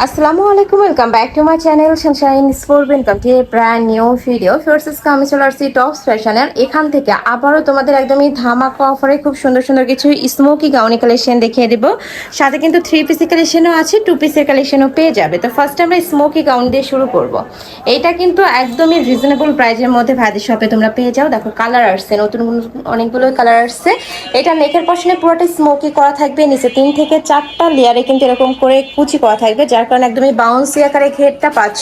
আসসালামু আলাইকুম, welcome back to my channel Sunshine sport. Welcome to A brand new video. First আমি চলে আসছি টপস ফ্যাশনের। এখান থেকে আবারও তোমাদের একদমই ধামাকা অফারে খুব সুন্দর সুন্দর কিছু স্মোকি গাউনি কালেকশন দেখিয়ে দেব। সাথে কিন্তু 3 পিসের কালেকশনও আছে, 2 পিসের কালেকশনও পেয়ে যাবে। তো ফার্স্ট আমরা স্মোকি গাউন দিয়ে শুরু করব। এইটা কিন্তু একদমই রিজনেবল প্রাইসের মধ্যে ভাইদের শপে তোমরা পেয়ে যাও। দেখো কালার আসছে, নতুন অনেকগুলো কালার আসছে। এটা নেকের পশনে পুরোটা স্মোকি করা থাকবে, নিচে 3 থেকে 4টা লেয়ারে কিন্তু এরকম করে কুচি করা থাকবে, যার কারণে একদমই বাউন্সি আকারে ঘেরটা পাচ্ছ।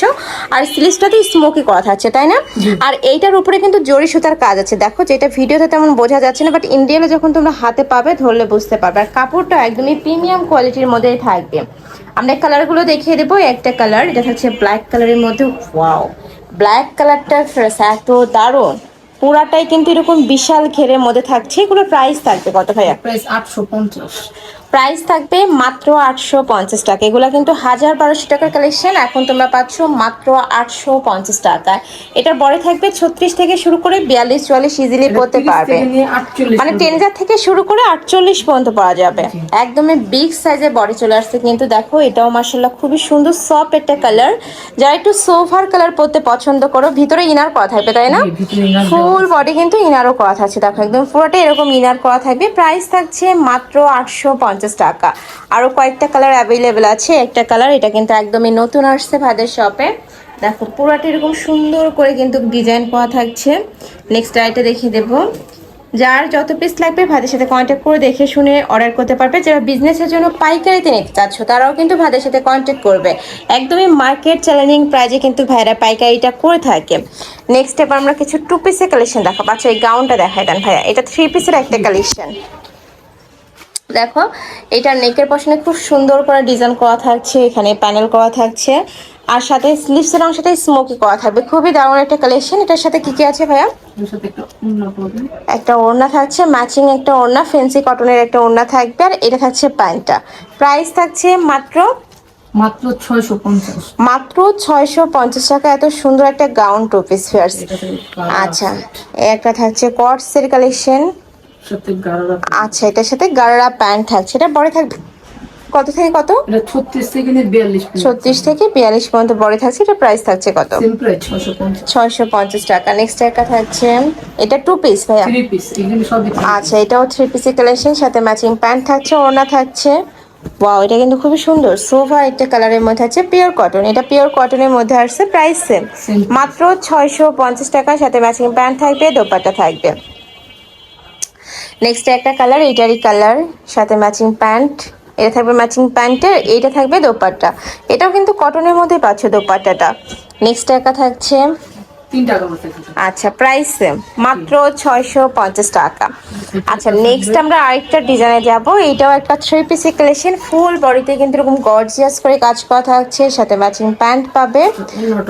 আর স্লিভসটাতে স্মোকি করা থাকছে, তাই না? আর এইটার উপরে কিন্তু জরি সুতার কাজ আছে। দেখো যেটা ভিডিওতে তেমন বোঝা যাচ্ছে না, বাট ইন্ডিয়ালে যখন তোমরা হাতে পাবে ধরলে বুঝতে পারবে। আর কাপড়টা একদমই প্রিমিয়াম কোয়ালিটির মধ্যেই থাকবে। আমরা কালারগুলো দেখিয়ে দেবো। একটা কালার, এটা থাকছে ব্ল্যাক কালারের মধ্যে। ওয়াও, ব্ল্যাক কালারটা এত দারুণ, পুরাটাই কিন্তু এরকম বিশাল ঘেরের মধ্যে থাকছে। এগুলো প্রাইস থাকবে কত ভাইয়া? প্রাইস 850। প্রাইস থাকবে মাত্র 850 টাকা। এগুলো কিন্তু 1000-1200 টাকার কালেকশন, এখন তোমরা পাচ্ছ মাত্র 850 টাকায়। এটার বড় থাকবে 36 থেকে শুরু করে 42-44 ইজিলি পরতে পারবে। মানে 10 থেকে শুরু করে 48 পর্যন্ত পরা যাবে। একদমই বিগ সাইজের বডি চলে আসছে কিন্তু। দেখো এটাও মাশাআল্লাহ খুবই সুন্দর সফট একটা কালার। যারা একটু সোফার কালার পরতে পছন্দ করো, ভিতরে ইনার করা থাকবে, তাই না? ফুল বডি কিন্তু ইনারও করা থাকছে। দেখো একদম পুরোটা এরকম ইনার করা থাকবে। প্রাইস থাকছে মাত্র 850 টাকা। আরো কয়েকটা কালার অ্যাভেলেবেল আছে। একটা কালার, এটা কিন্তু একদমই নতুন আসছে ভাইদের শপে। দেখো পুরোটা এরকম সুন্দর করে কিন্তু ডিজাইন করা থাকছে। নেক্সট আইটা দেখিয়ে দেবো। যার যত পিস লাগবে ভাইদের সাথে কন্ট্যাক্ট করে দেখে শুনে অর্ডার করতে পারবে। যারা বিজনেসের জন্য পাইকারিতে নিতে চাচ্ছ তারাও কিন্তু ভাইদের সাথে কন্ট্যাক্ট করবে। একদমই মার্কেট চ্যালেঞ্জিং প্রাইজে কিন্তু ভাইরা পাইকারিটা করে থাকে। নেক্সট স্টেপ আমরা কিছু 2 পিসের কালেকশন দেখাবো। আচ্ছা এই গাউনটা দেখাই দেন ভাইয়া, এটা 3 পিসের একটা কালেকশন। দেখো এটা নেকের পশনে খুব সুন্দর করে ডিজাইন করা থাকছে, এখানে প্যানেল করা থাকছে, আর সাথে স্লিভসের অংশটা স্মোকি করা থাকবে। খুবই দারুণ একটা কালেকশন। এটার সাথে কি কি আছে ভাইয়া? একটা ওড়না থাকছে, ম্যাচিং একটা ওড়না, ফেন্সি কটনের একটা ওড়না থাকবে। আর এটা থাকছে প্যান্টটা। প্রাইস থাকছে মাত্র 650। মাত্র 650 টাকা। এত সুন্দর একটা গাউন 2 পিস ফেয়ার্স। আচ্ছা একটা থাকছে কটসের কালেকশন। আচ্ছা এটার সাথে গারারা প্যান্ট থাকছে। এটা বড় থাকবে কত থেকে কত? এটা 36 থেকে 42 পর্যন্ত। 36 থেকে 42 পর্যন্ত বড় থাকছে। এটা প্রাইস থাকছে কত? Same price 650। 650 টাকা। নেক্সট একটা থাকছে, এটা 2 পিস ভাইয়া? 3 পিস এগুলো সবই। আচ্ছা এটাও 3 পিসের কালেকশন, সাথে ম্যাচিং প্যান্ট থাকছে, ওড়না থাকছে। ওয়াও, এটা কিন্তু খুবই সুন্দর সোফা একটা কালারের মধ্যে আছে, পিওর কটন। এটা পিওর কটনের মধ্যে আসছে। প্রাইস সেম মাত্র 650 টাকা। সাথে ম্যাচিং প্যান্ট থাকবে, দোপাট্টা থাকবে। নেক্সট একটা কালার, এটারই কালার, সাথে ম্যাচিং প্যান্ট। এটা থাকবে ম্যাচিং প্যান্টের, এইটা থাকবে দোপাট্টা। এটাও কিন্তু কটনের মধ্যে পাচ্ছ দোপাট্টাটা। নেক্সট একটা থাকছে 3 টাকা মতো। আচ্ছা প্রাইস সেম মাত্র 650 টাকা। আচ্ছা নেক্সট আমরা আরেকটা ডিজাইনে যাব। এইটাও একটা 3 পিসের কালেকশন। ফুল বডিতে কিন্তু এরকম গর্জিয়াস করে কাজ করা থাকছে, সাথে ম্যাচিং প্যান্ট পাবে।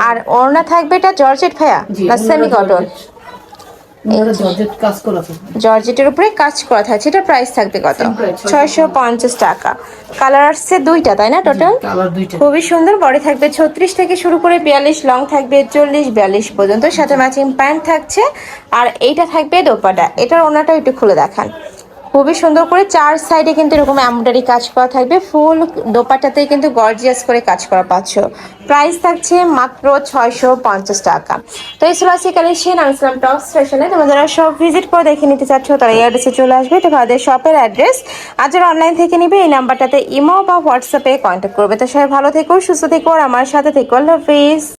আর ওড়না থাকবে, এটা জর্জেট ভাইয়া না সেমি কটন? জর্জেটের উপরে কাজ করা থাকছে। এটা প্রাইস থাকবে কত? 650 টাকা। কালার আসছে 2টা, তাই না? টোটাল খুবই সুন্দর। বডি থাকবে 36 থেকে শুরু করে 42, লং থাকবে 40-42 পর্যন্ত, সাথে ম্যাচিং প্যান্ট থাকছে। আর এইটা থাকবে দোপাট্টা। এটার ওড়নাটা একটু খুলে দেখান। খুবই সুন্দর করে 4 সাইডে কিন্তু এরকম এমব্রয়ডারি কাজ করা থাকবে। ফুল দোপাট্টাতেই কিন্তু গর্জিয়াস করে কাজ করা পাচ্ছ। প্রাইস থাকছে মাত্র 650 টাকা। তো এই ছিল আজকে কালেকশন। আমি ছিলাম টপস ফ্যাশনে। তোমরা যারা সব ভিজিট করে দেখে নিতে চাচ্ছ তারা এই অ্যাড্রেসে চলে আসবে। এটা তাদের শপের অ্যাড্রেস। আর যারা অনলাইন থেকে নিবে এই নাম্বারটাতে ইমো বা হোয়াটসঅ্যাপে কন্ট্যাক্ট করবে। তো সবাই ভালো থেকো, সুস্থ থেকো, আর আমার সাথে থেকো। আল্লাহ হাফিজ।